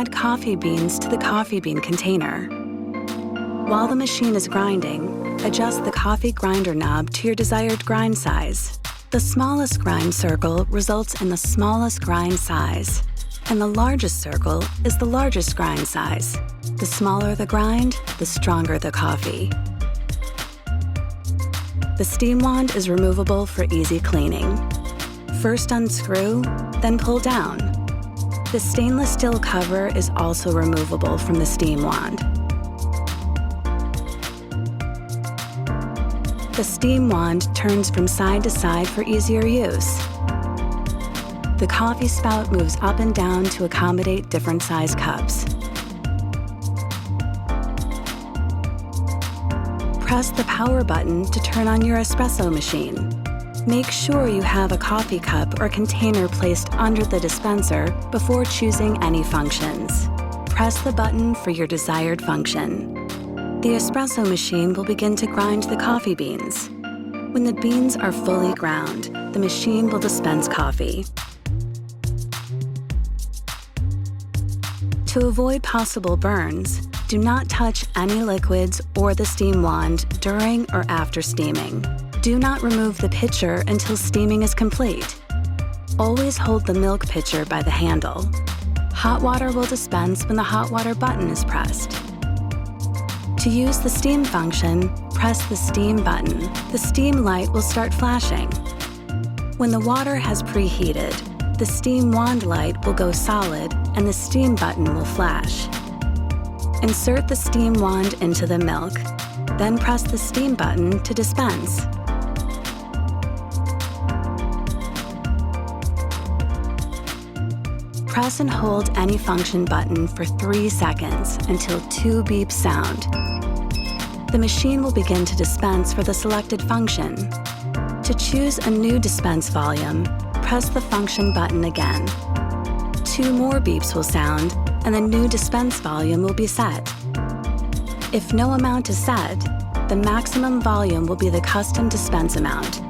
add coffee beans to the coffee bean container. While the machine is grinding, adjust the coffee grinder knob to your desired grind size. The smallest grind circle results in the smallest grind size, and the largest circle is the largest grind size. The smaller the grind, the stronger the coffee. The steam wand is removable for easy cleaning. First unscrew, then pull down. The stainless steel cover is also removable from the steam wand. The steam wand turns from side to side for easier use. The coffee spout moves up and down to accommodate different size cups. Press the power button to turn on your espresso machine. Make sure you have a coffee cup or container placed under the dispenser before choosing any functions. Press the button for your desired function. The espresso machine will begin to grind the coffee beans. When the beans are fully ground, the machine will dispense coffee. To avoid possible burns, do not touch any liquids or the steam wand during or after steaming. Do not remove the pitcher until steaming is complete. Always hold the milk pitcher by the handle. Hot water will dispense when the hot water button is pressed. To use the steam function, press the steam button. The steam light will start flashing. When the water has preheated, the steam wand light will go solid and the steam button will flash. Insert the steam wand into the milk, then press the steam button to dispense. Press and hold any function button for 3 seconds until 2 beeps sound. The machine will begin to dispense for the selected function. To choose a new dispense volume, press the function button again. 2 more beeps will sound, and the new dispense volume will be set. If no amount is set, the maximum volume will be the custom dispense amount.